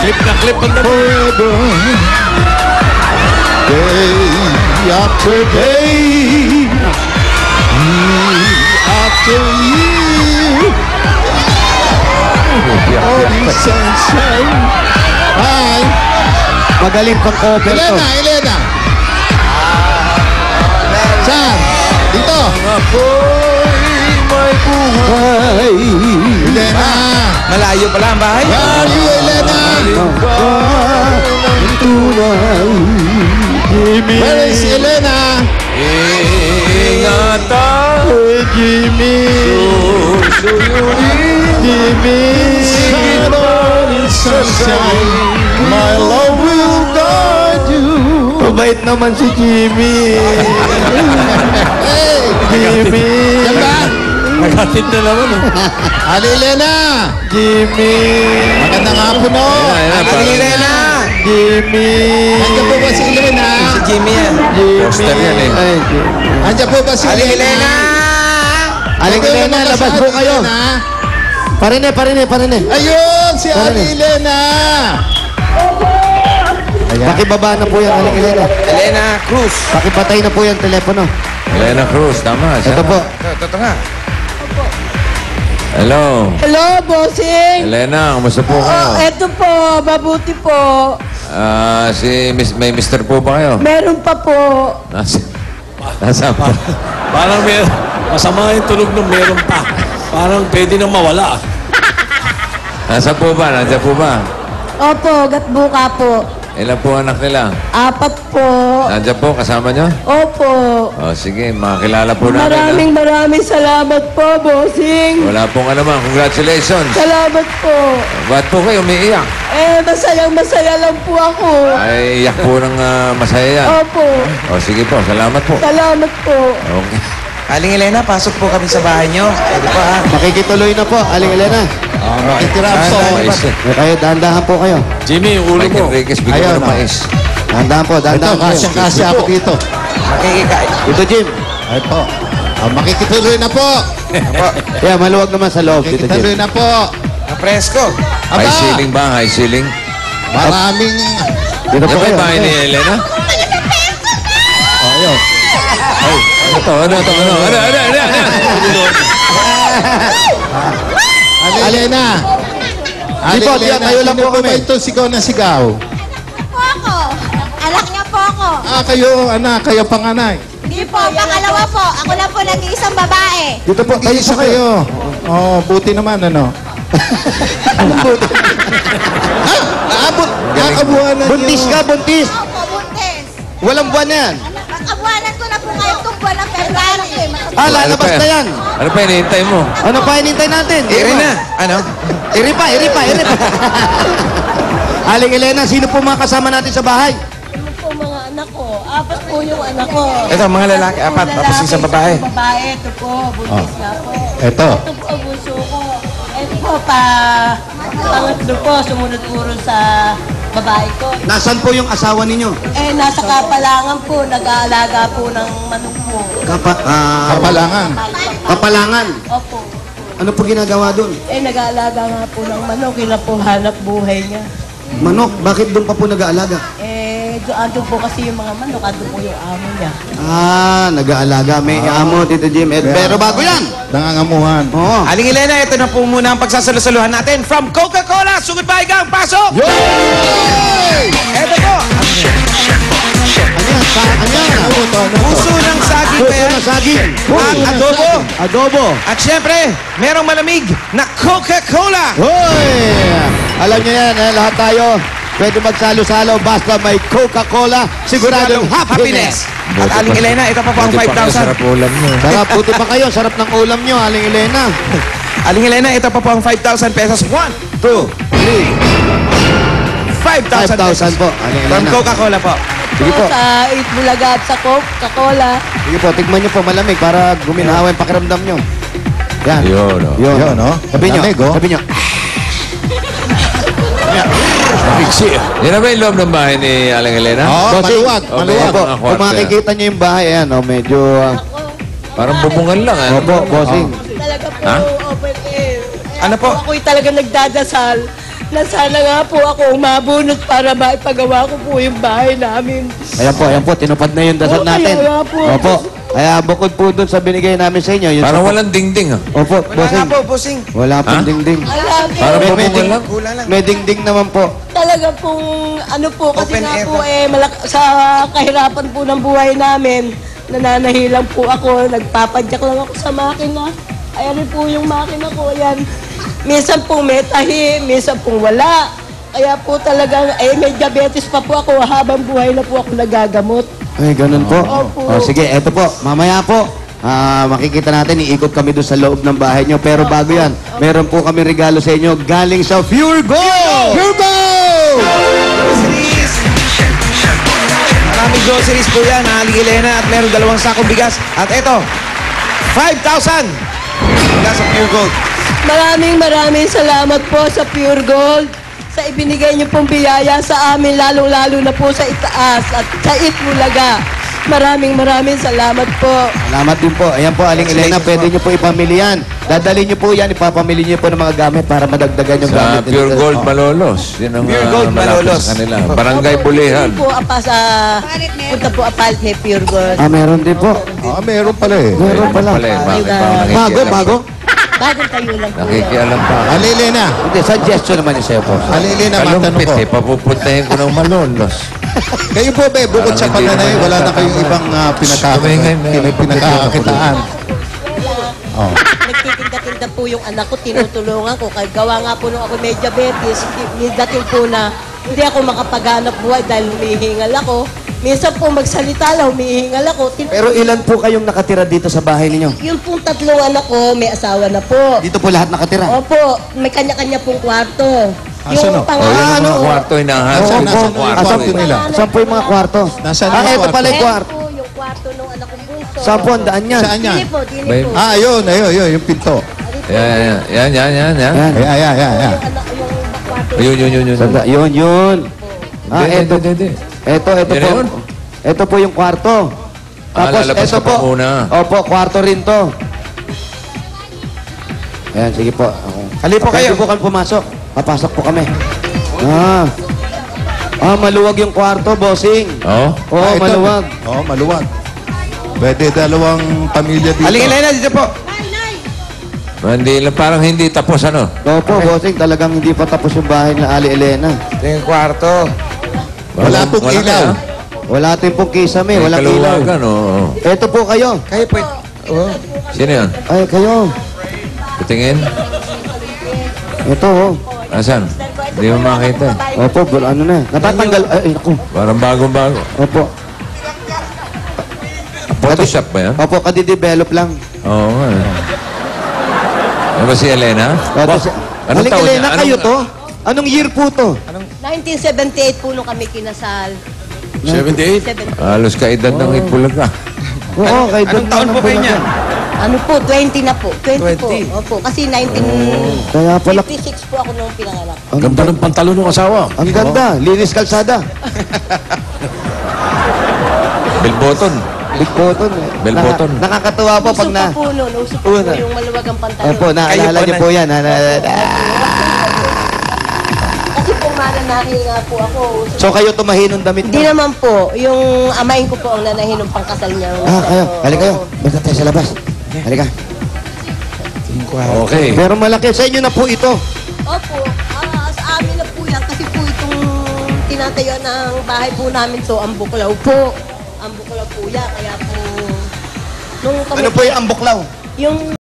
Clip na clip ang dami. forever. Day after day, year after year, only sunshine. Hi. Magaling pang cover to. Elena, Elena. Saan? Dito. Ako'y may buhay. Elena. Malayo pala ang bahay. Where are you, Elena? Where is Elena? Ingatan. Hey, Jimmy. Jimmy. Sunshine. My love will guide you. Mabait naman si Jimmy. Hey, Jimmy. Yan ba? Nagatit na naman. Ali Elena. Jimmy. Magandang hapon, no? Ali Elena. Jimmy. Nandiyan po ba si Elena? Si Jimmy yan. Poster yan eh. Ay, Jimmy. Nandiyan po ba si Ali Elena? Elena. Aling Elena, labas po kayo. Parine. Ayun, si Ali Elena. Pakibaba na po yan, Aling Elena. Elena Cruz. Pakipatay na po yan telepono. Elena Cruz, tama. Ito po. Ito nga. Hello. Hello, bossing. Elena, kumusta po kayo? Eto po, mabuti po. May Mr. po ba kayo? Meron pa po. Nasa pa? Parang may masama yung tunog ng meron pa. Parang pwede nang mawala. Nasa po ba? Nandiyan po ba? Opo, gatbuka po. Ilan po anak nila? 4 po. Nandiyan po, kasama nyo? Opo. O sige, makakilala po natin. Maraming salamat po, bossing. Wala pong naman. Congratulations. Salamat po. Ba't po kayo umiiyak? Masaya lang po ako. Ay, iyak po ng masaya yan. Opo. O sige po, salamat po. Salamat po. Okay. Aling Elena, pasok po kami sa bahay nyo. Pwede pa ha. Makikituloy na po, Aling Elena. Itirapso. Mais. Kayo, dahan-dahan po kayo. Jimmy, yung ulo Mike mo. Enriquez, bigyan Ayaw mo ng na. mais. Dahan-dahan po, Ito, dahan-dahan kayo. kasyang-kasya ako dito. Makikikain. Ito, Jim. Ito. Makikituloy na po. Yeah, maluwag naman sa loob, Tito Makikituloy Jim. na po. Presko. High Aba, ceiling ba? High ceiling? maraming... Dito Yan po ba kayo. yung bahay ni Elena? Ayun. Ano? Ali Elena. Ali Di po, Elena, tayo lang sino po kami. ba ito sigaw na sigaw? po ako. Anak niya po ako. Kayo, anak, kayo panganay. Hindi po, pangalawa po. Ako lang po nag-iisang babae. Dito po, tayo Isa po kayo. kayo. Oh, buti naman, ano? Nakabuhan na Buntis ka, buntis. Opo, buntis. Walang buwan na yan. Abuanan ko na po ngayon itong buwan ng February. Lalabas na yan. Ano pa hinihintay mo? Ano pa hinintay natin? Iri na. Ano? Iri pa. Aling Elena, sino po mga kasama natin sa bahay? Ano po mga anak ko? 4 po yung anak ko. Ito, mga lalaki. 4. Tapos isang babae. Babae, ito po. Buntis na po. Ito. Ito po, bunso ko. Ito po, pangatlo po. Sumunod puro sa babae ko. Nasaan po yung asawa ninyo? Nasa Kapalangan po. Nag-aalaga po ng manok po. Kapalangan. Kapalangan. Opo. Ano po ginagawa doon? Nag-aalaga nga po ng manok. Yun na po hanap buhay niya. Manok, bakit doon pa po nag-aalaga? Doon po kasi yung mga manok. Doon po yung amo niya. Nag-aalaga. May amo, Tito Jim. Pero bago yan. Nangangamuhan. Oo. Aling Elena, ito na po muna ang pagsasalusaluhan natin. From Coca-Cola, sugod ba gang pasok? Ito po. Puso ng saging Puso pa yan. na saging. Ang adobo. Adobo. At syempre, merong malamig na Coca-Cola. Hoy! Alam niyo yan, lahat tayo. Pwede magsalo-salo basta may Coca-Cola. Siguradong happiness. At Aling Elena, ito pa po ang Buti pa kayo 5,000. sarap ulam nyo. Sarap, buti pa kayo. Sarap ng ulam nyo, Aling Elena. Aling Elena, ito pa po ang 5,000 pesos. 1, 2, 5,000 pesos. 5,000 po, Aling From Elena. Coca-Cola po. Sige po. Sa Itbulaga at sa Coca-Cola. Sige po, tigman nyo po malamig para guminawa yung pakiramdam nyo. Yan. Yun, oh. Yun. Yun, no? Sabi nyo, Lamig, oh. sabi nyo. Yan na ba yung loob ng bahay ni Aling Elena? Bossing. Maluwag. Okay. Maluwag. Opo, mga kung kwarto makikita nyo yung bahay, ayan, medyo... Parang bubungan lang. Ano? Opo, bossing. Talaga po, Ha? open air. Ano po? Ako'y talaga nagdadasal na sana nga po ako mabunot para maipagawa ko po yung bahay namin. Ayan po, tinupad na yung dasal Oo, natin. kaya po. Opo. Kaya bukod po dun sa binigay namin sa inyo. Yun Parang sa- walang dingding ah. Opo, Wala nga bossing. po, bossing. Wala pong Ha? dingding. Alam po, Parang May bubungan lang. Kulang lang. May dingding naman po. talaga pong ano po, kasi Open nga air po ba? sa kahirapan po ng buhay namin, nananahilang po ako, nagpapadyak lang ako sa makina. Ayan rin po yung makina ko, ayan. Minsan pong may tahi, minsan pong wala. Kaya po talagang, may diabetes pa po ako, habang buhay na po ako nagagamot. Ay, ganun po. Opo. O, sige, eto po. Mamaya po. Makikita natin, iikot kami doon sa loob ng bahay nyo. Pero bago yan, meron po kami regalo sa inyo galing sa Pure Gold! Pure Gold! Groceries. Maraming groceries po yan, Aling Elena. At meron 2 sakong bigas. At eto, 5,000 mula sa Pure Gold. Maraming salamat po sa Pure Gold sa ibinigay niyo pong biyaya sa amin, lalong-lalo na po sa itaas at sa Itbulaga. Maraming salamat po. Salamat din po. Ayan po, Aling Elena, pwede nyo po ipamili yan. Dadalhin nyo po yan, ipapamili nyo po ng mga gamit para madagdagan yung Sa gamit. nila. Pure Gold Malolos. Yun ang Pure Gold malapit Malolos. sa kanila. Barangay Bulihan. Po apa sa punta po apalit ni Pure Gold. Meron din po. Meron pala eh. Meron pala. Pala, bakit ba Bago, nakikialam? bago. Bagong tayo lang po yan. Nakikialam pa. Alilena. Hindi, suggestion naman yung sa'yo po. Alilena, matanong Kalumpit ko. eh. Papupuntahin ko ng Malolos. Kayo po, be, bukod Parang sa hindi pananay, naman wala na tama. kayong ibang Tumingin na yun. pinagkakakitaan. Oh. Nagtitinda-tinda po yung anak ko, tinutulungan ko. Kaya gawa nga po nung ako may diabetes, may dating po na hindi ako makapaghanap buhay dahil humihingal ako. Minsan po magsalita lang, humihingal ako. Pero ilan po kayong nakatira dito sa bahay ninyo? Yung pong 3 anak ko, may asawa na po. Dito po lahat nakatira? Opo, may kanya-kanya pong kwarto. Asan o? O, yan ang mga kwarto hinahanap. Oo, Yung po. mga kwarto. Saan po eh. nila? Saan po yung mga kwarto? Nasaan yung Ito kwarto? pala yung Ayan kwarto. po yung kwarto ng anak kong bunso. Saan po ang daan yan? Saan yan? Dili po, dili May- po. Ayun, yung pinto. Yan. Yan. Ayan. Yung anak, yung kwarto. Yun. Sanda, yun. Ito. Hindi. Ito Yan po. yun? Ito po yung kwarto. Lalabas ito ka pa muna. Opo, kwarto rin to. Ayan, sige po. Hali po kayo. Pwede po kami pumasok. Papasok po kami. Maluwag yung kwarto, bossing. Oh? Oo, Ito. maluwag. Oo, maluwag. Pwede 2 pamilya dito. Aling Elena, dito po. Hindi lang, parang hindi tapos ano. Opo, bossing, talagang hindi pa tapos yung bahay ni Ali Elena. Ito yung kwarto. Wala pong Wala ilaw. ka, Wala tayong pong kisame, May walang ilaw. kaluwagan, oo. Ito po kayo. Kayo po. Oh. Sino yan? Ay, kayo. Patingin? Ito, oh. Asan? Hindi mo makita eh. Opo, ano na. Natatanggal. Ay, naku. Parang bagong-bago. Opo. Photoshop ba yan? Opo, kadi-develop lang. Oo nga eh. Ano ba si Elena? Opo, Anong Aling taon Elena, niya? kayo to? Anong year po to? 1978 po nung kami kinasal. 78? 78. Halos kaedad ng Itbulaga. Oo, kay Anong taon po kayo niyan? Ano po, 20 na po. 20 po. 20. Opo, kasi 1956 Kaya pala, po ako nung pinanganak. Ganda ng pantalon ng asawa. ang ganda. Linis kalsada. Bilboton. Big button. Bell button. Nakakatuwa po pag Uso na... pa po noon, uso pa Una. po yung maluwag ang pantalon. Opo, naalala Kayo po niyo na- po yan. Kasi po mananahin nga po ako. So kayo tumahin ng damit Hindi niyo? naman po, yung amain ko po ang nanahin ng pangkasal niya. Kayo. Halika kayo. Basta tayo sa labas. Halika. Okay. Pero malaki. Sa inyo na po ito. Opo, sa amin na po yan kasi po itong tinatayo ng bahay po namin to, ang buklaw po. Ang buklaw po yan, kaya po... Nung kami, Ano po yung amboklaw? Yung